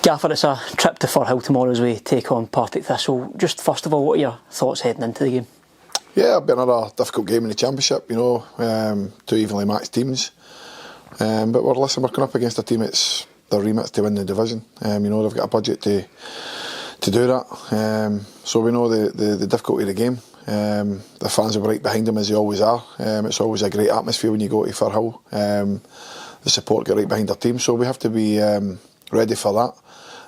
Gaffer, it's a trip to Firhill tomorrow as we take on Partick Thistle. Just first of all, what are your thoughts heading into the game? Yeah, it'll be another difficult game in the Championship, two evenly matched teams. But we're coming up against a team that's their remit's to win the division. They've got a budget to do that. So we know the difficulty of the game. The fans will be right behind them as they always are. It's always a great atmosphere when you go to Firhill. The support get right behind their team, so we have to be ready for that.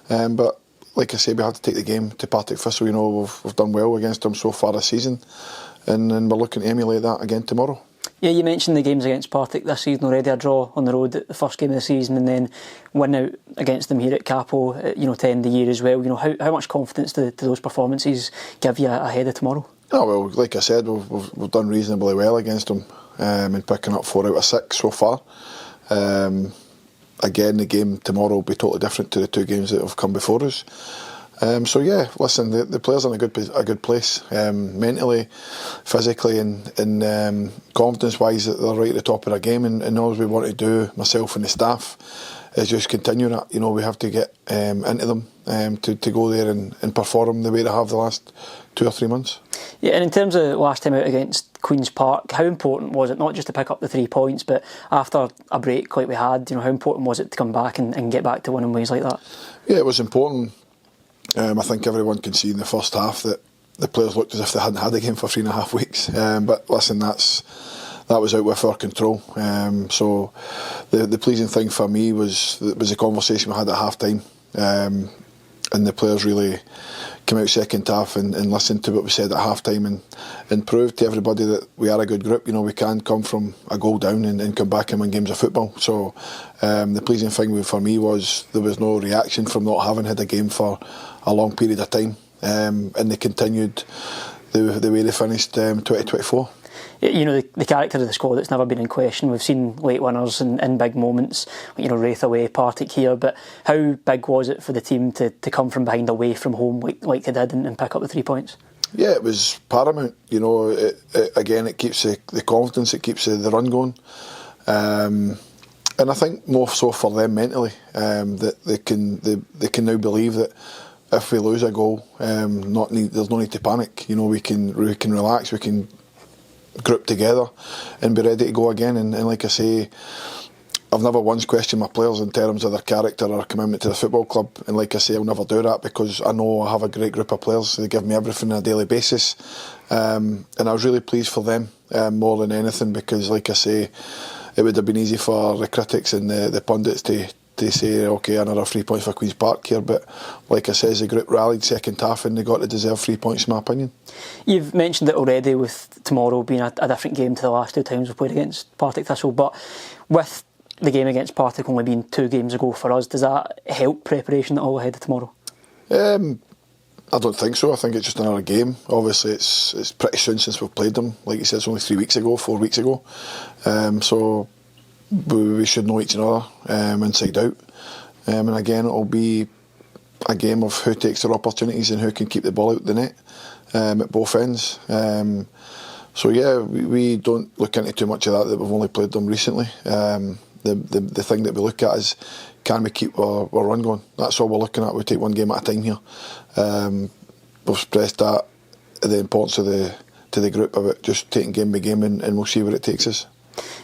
But like I say, we have to take the game to Partick Thistle. We've done well against them so far this season, and we're looking to emulate that again tomorrow. Yeah, you mentioned the games against Partick this season already, a draw on the road at the first game of the season and then win out against them here at Capo, to end the year as well. How much confidence do those performances give you ahead of tomorrow? Oh, well, like I said, we've done reasonably well against them in picking up 4 out of 6 so far. Again, the game tomorrow will be totally different to the 2 games that have come before us. The players are in a good place mentally, physically, and confidence-wise. They're right at the top of their game, and all we want to do, myself and the staff, is just continue that. We have to get into them to go there and perform the way they have the last 2 or 3 months. Yeah, and in terms of last time out against Queen's Park, how important was it not just to pick up the 3 points, but after a break like we had, how important was it to come back and get back to winning ways like that? Yeah, it was important. I think everyone can see in the first half that the players looked as if they hadn't had a game for 3.5 weeks. But listen, that was out with our control. So the pleasing thing for me was the conversation we had at half time. And the players really came out second half and listened to what we said at half time and proved to everybody that we are a good group. We can come from a goal down and come back and win games of football. So the pleasing thing for me was there was no reaction from not having had a game for a long period of time, and they continued the way they finished 2024. The character of the squad, it's never been in question. We've seen late winners in big moments, Wraith away, Partick here, but how big was it for the team to come from behind away from home like they did and pick up the 3 points? Yeah, it was paramount. It keeps the confidence, it keeps the run going, and I think more so for them mentally, that they can now believe that if we lose a goal, there's no need to panic. We can relax, we can group together and be ready to go again. And like I say, I've never once questioned my players in terms of their character or commitment to the football club. And like I say, I'll never do that because I know I have a great group of players. They give me everything on a daily basis. And I was really pleased for them more than anything because, like I say, it would have been easy for the critics and the pundits to say, OK, another 3 points for Queen's Park here. But like I say, the group rallied second half and they got to deserve 3 points in my opinion. You've mentioned it already with tomorrow being a different game to the last 2 times we've played against Partick Thistle, but with the game against Partick only being 2 games ago for us, does that help preparation at all ahead of tomorrow? I don't think so. I think it's just another game. Obviously it's pretty soon since we've played them. Like you said, it's only 4 weeks ago. So we should know each other inside out. And again, it'll be a game of who takes their opportunities and who can keep the ball out the net at both ends. So yeah, we don't look into too much of that we've only played them recently. The thing that we look at is, can we keep our run going? That's all we're looking at. We take one game at a time here. We've stressed that, the importance to the group of it, just taking game by game, and we'll see where it takes us.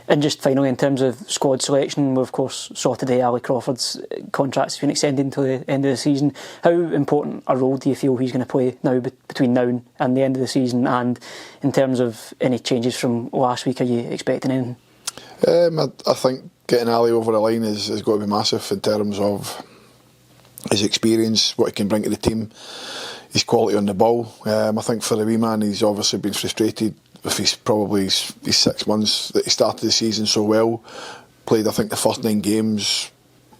And just finally, in terms of squad selection, we of course saw today Ali Crawford's contract's been extended until the end of the season. How important a role do you feel he's going to play now between now and the end of the season? And in terms of any changes from last week, are you expecting anything? I think getting Ali over the line is got to be massive in terms of his experience, what he can bring to the team, his quality on the ball. I think for the wee man, he's obviously been frustrated with his 6 months that he started the season so well. Played, I think, the first 9 games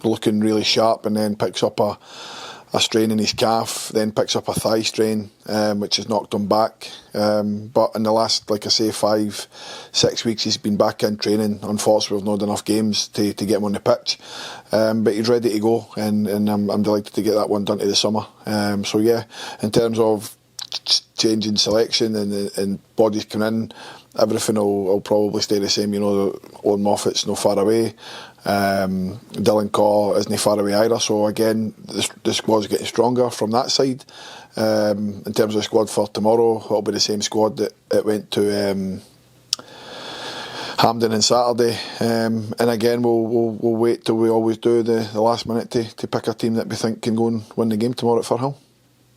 looking really sharp, and then picks up a strain in his calf, then picks up a thigh strain, which has knocked him back. But in the last, like I say, 5-6 weeks, he's been back in training. Unfortunately, we've not had enough games to get him on the pitch. But he's ready to go, and I'm delighted to get that one done to the summer. So yeah, in terms of change in selection and bodies coming in, everything will probably stay the same. You know, Owen Moffat's no far away. Dylan Caw isn't far away either. So again, the squad's getting stronger from that side. In terms of the squad for tomorrow, it'll be the same squad that it went to Hampden on Saturday. And again, we'll wait till we always do the last minute to pick a team that we think can go and win the game tomorrow at Firhill.